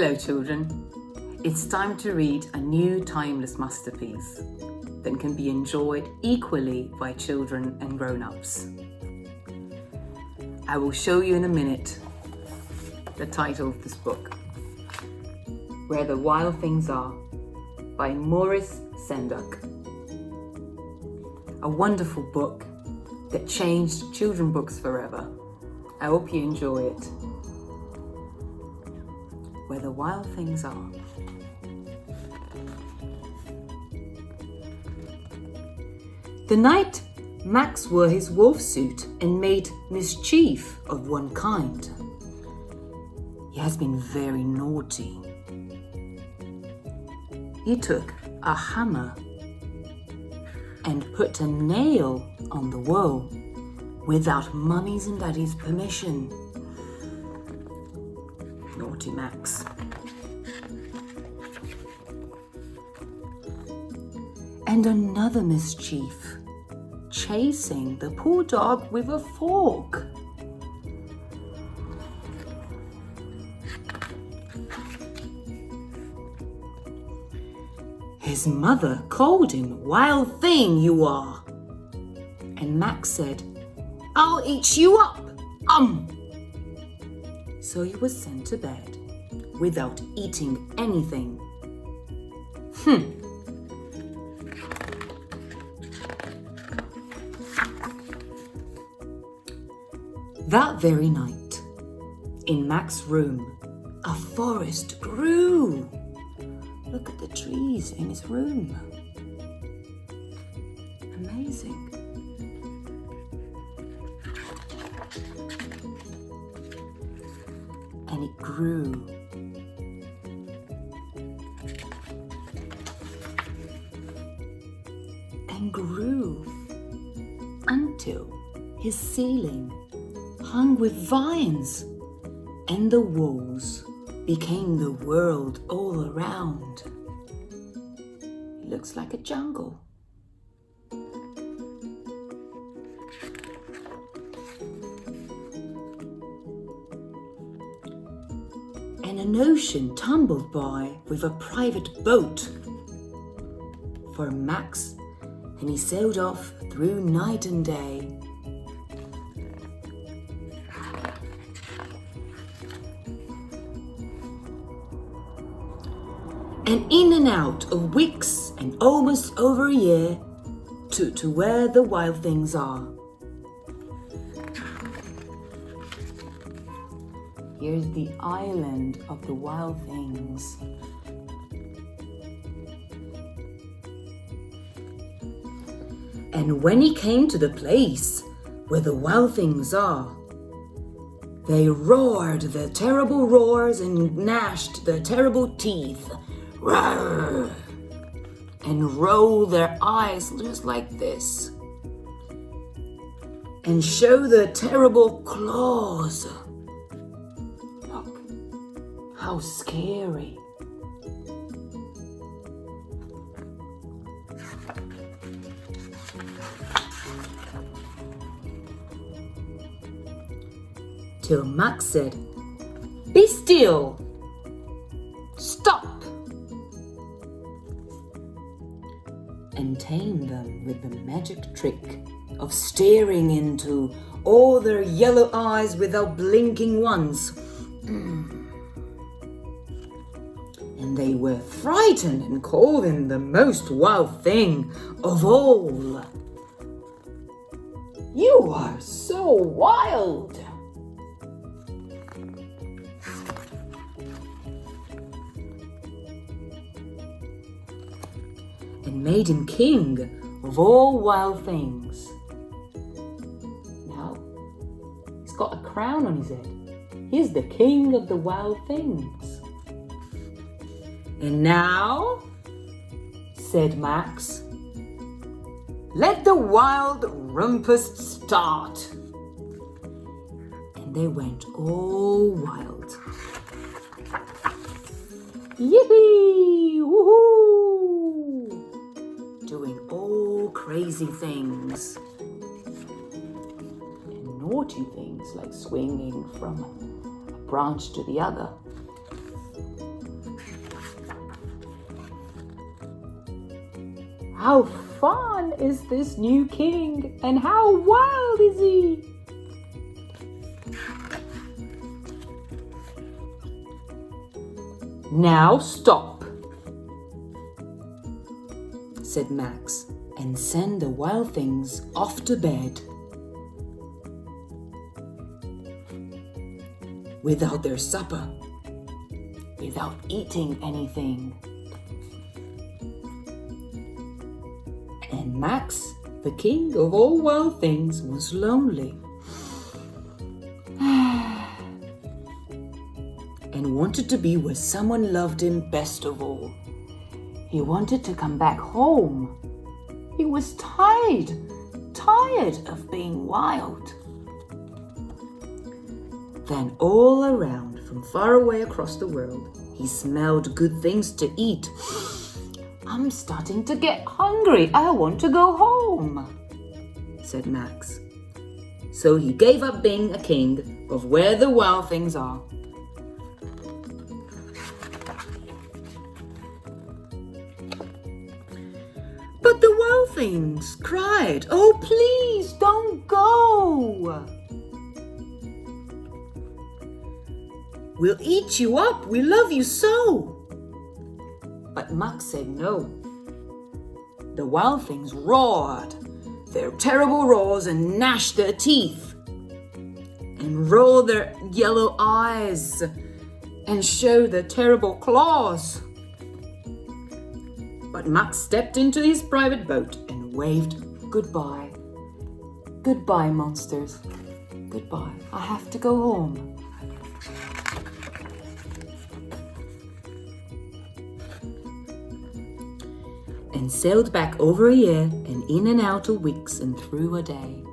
Hello children, it's time to read a new timeless masterpiece that can be enjoyed equally by children and grown-ups. I will show you in a minute the title of this book, Where the Wild Things Are, by Maurice Sendak. A wonderful book that changed children's books forever. I hope you enjoy it. Where the Wild Things Are. The night Max wore his wolf suit and made mischief of one kind. He has been very naughty. He took a hammer and put a nail on the wall without Mummy's and Daddy's permission. Naughty Max. And another mischief, chasing the poor dog with a fork. His mother called him "Wild thing you are," and Max said, "I'll eat you up, So he was sent to bed without eating anything. That very night, in Max's room, a forest grew. Look at the trees in his room. Amazing. And it grew. And grew until his ceiling hung with vines, and the walls became the world all around. It looks like a jungle. And an ocean tumbled by with a private boat for Max, and he sailed off through night and day. And in and out of weeks and almost over a year to where the wild things are. Here's the island of the wild things. And when he came to the place where the wild things are, they roared their terrible roars and gnashed their terrible teeth. Rawr, and roll their eyes just like this, and show their terrible claws. Look, how scary. Till Max said, "Be still! Stop!" and tame them with the magic trick of staring into all their yellow eyes without blinking once. And they were frightened and called him the most wild thing of all. "You are so wild!" and made him king of all wild things. Now, he's got a crown on his head. He's the king of the wild things. "And now," said Max, "let the wild rumpus start." And they went all wild. Yippee! Woohoo! Doing all crazy things. And naughty things like swinging from a branch to the other. How fun is this new king, and how wild is he? Now stop, said Max, and send the wild things off to bed. Without their supper, without eating anything. And Max, the king of all wild things, was lonely and wanted to be where someone loved him best of all. He wanted to come back home. He was tired of being wild. Then all around, from far away across the world, he smelled good things to eat. I'm starting to get hungry. I want to go home, said Max. So he gave up being a king of where the wild things are. But the wild things cried, "Oh, please don't go. We'll eat you up. We love you so." But Max said no. The wild things roared their terrible roars and gnashed their teeth and rolled their yellow eyes and showed their terrible claws. But Max stepped into his private boat and waved goodbye. Goodbye, monsters. Goodbye. I have to go home. And sailed back over a year and in and out of weeks and through a day.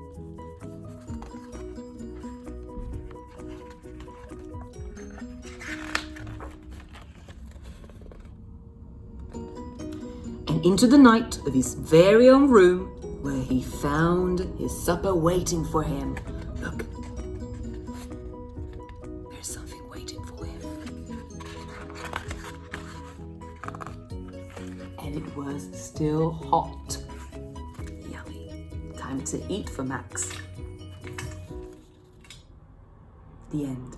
And into the night of his very own room, where he found his supper waiting for him. Look, there's something waiting for him. And it was still hot. Yummy. Time to eat for Max. The end.